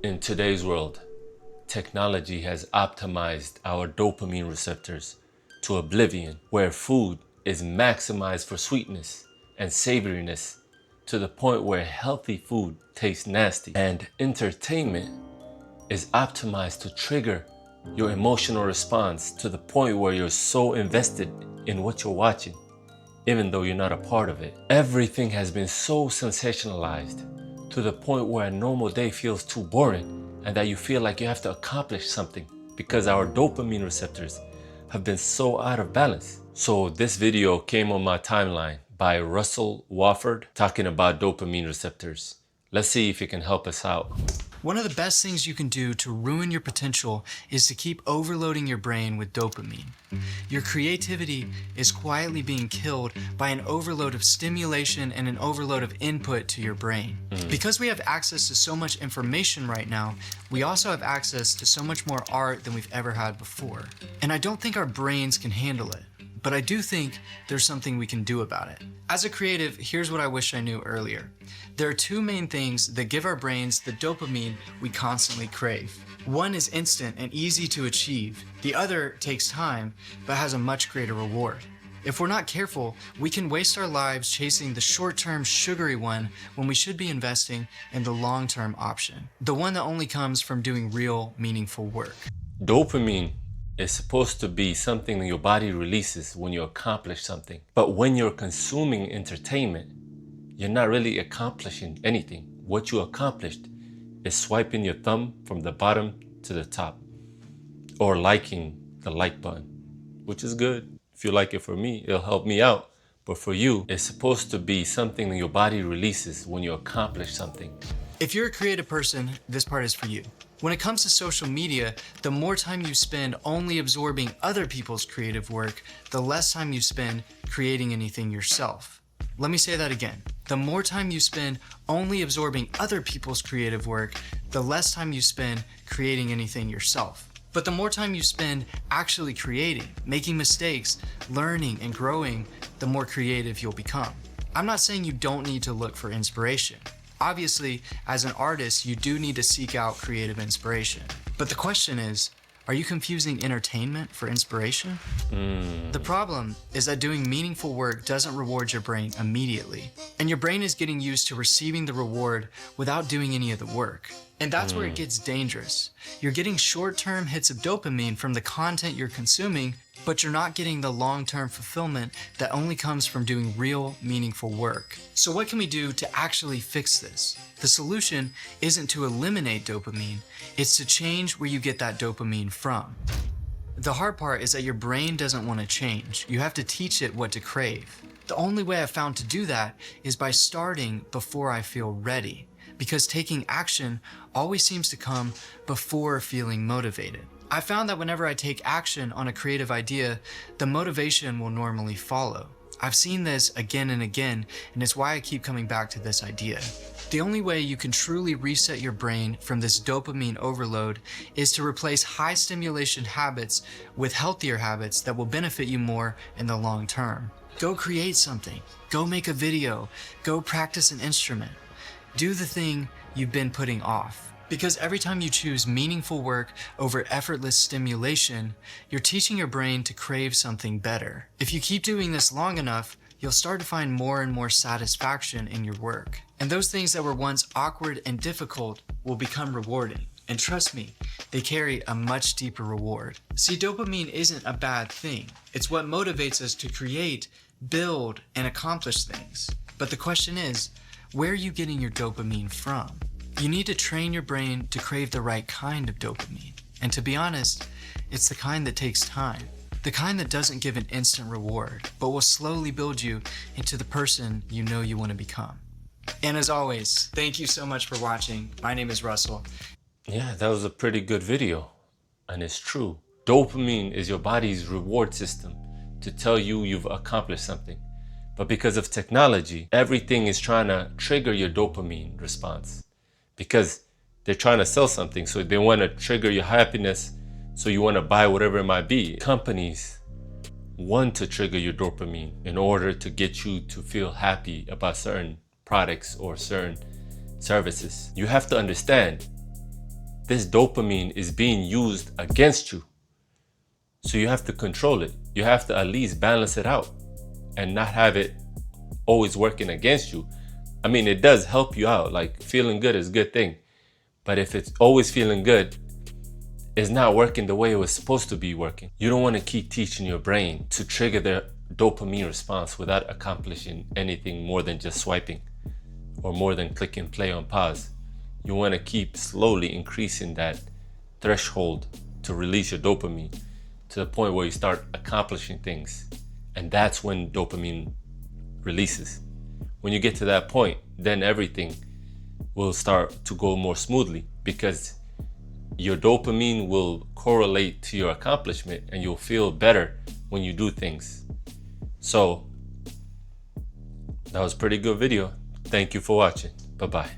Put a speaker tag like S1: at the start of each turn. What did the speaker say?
S1: In today's world, technology has optimized our dopamine receptors to oblivion, where food is maximized for sweetness and savoriness to the point where healthy food tastes nasty, and entertainment is optimized to trigger your emotional response to the point where you're so invested in what you're watching, even though you're not a part of it. Everything has been so sensationalized to the point where a normal day feels too boring and that you feel like you have to accomplish something because our dopamine receptors have been so out of balance. So this video came on my timeline by Russell Wofford talking about dopamine receptors. Let's see if it can help us out.
S2: One of the best things you can do to ruin your potential is to keep overloading your brain with dopamine. Your creativity is quietly being killed by an overload of stimulation and an overload of input to your brain. Because we have access to so much information right now, we also have access to so much more art than we've ever had before. And I don't think our brains can handle it, but I do think there's something we can do about it. As a creative, here's what I wish I knew earlier. There are two main things that give our brains the dopamine we constantly crave. One is instant and easy to achieve. The other takes time, but has a much greater reward. If we're not careful, we can waste our lives chasing the short-term sugary one when we should be investing in the long-term option, the one that only comes from doing real, meaningful work.
S1: Dopamine is supposed to be something that your body releases when you accomplish something. But when you're consuming entertainment, you're not really accomplishing anything. What you accomplished is swiping your thumb from the bottom to the top, or liking the like button, which is good. If you like it, for me, it'll help me out. But for you, it's supposed to be something that your body releases when you accomplish something.
S2: If you're a creative person, this part is for you. When it comes to social media, the more time you spend only absorbing other people's creative work, the less time you spend creating anything yourself. Let me say that again. The more time you spend only absorbing other people's creative work, the less time you spend creating anything yourself. But the more time you spend actually creating, making mistakes, learning, and growing, the more creative you'll become. I'm not saying you don't need to look for inspiration. Obviously, as an artist, you do need to seek out creative inspiration. But the question is, are you confusing entertainment for inspiration? The problem is that doing meaningful work doesn't reward your brain immediately. And your brain is getting used to receiving the reward without doing any of the work. And that's where it gets dangerous. You're getting short-term hits of dopamine from the content you're consuming, but you're not getting the long-term fulfillment that only comes from doing real, meaningful work. So what can we do to actually fix this? The solution isn't to eliminate dopamine, it's to change where you get that dopamine from. The hard part is that your brain doesn't want to change. You have to teach it what to crave. The only way I've found to do that is by starting before I feel ready, because taking action always seems to come before feeling motivated. I found that whenever I take action on a creative idea, the motivation will normally follow. I've seen this again and again, and it's why I keep coming back to this idea. The only way you can truly reset your brain from this dopamine overload is to replace high stimulation habits with healthier habits that will benefit you more in the long term. Go create something. Go make a video. Go practice an instrument. Do the thing you've been putting off. Because every time you choose meaningful work over effortless stimulation, you're teaching your brain to crave something better. If you keep doing this long enough, you'll start to find more and more satisfaction in your work. And those things that were once awkward and difficult will become rewarding. And trust me, they carry a much deeper reward. See, dopamine isn't a bad thing. It's what motivates us to create, build, and accomplish things. But the question is, where are you getting your dopamine from? You need to train your brain to crave the right kind of dopamine. And to be honest, it's the kind that takes time. The kind that doesn't give an instant reward, but will slowly build you into the person you know you want to become. And as always, thank you so much for watching. My name is Russell.
S1: Yeah, that was a pretty good video. And it's true. Dopamine is your body's reward system to tell you you've accomplished something. But because of technology, everything is trying to trigger your dopamine response. Because they're trying to sell something, so they want to trigger your happiness, so you want to buy whatever it might be. Companies want to trigger your dopamine in order to get you to feel happy about certain products or certain services. You have to understand this dopamine is being used against you. So you have to control it. You have to at least balance it out and not have it always working against you. I mean, it does help you out. Like, feeling good is a good thing. But if it's always feeling good, it's not working the way it was supposed to be working. You don't want to keep teaching your brain to trigger the dopamine response without accomplishing anything more than just swiping or more than clicking play on pause. You want to keep slowly increasing that threshold to release your dopamine to the point where you start accomplishing things. And that's when dopamine releases. When you get to that point, then everything will start to go more smoothly, because your dopamine will correlate to your accomplishment and you'll feel better when you do things. So that was a pretty good video. Thank you for watching. Bye-bye.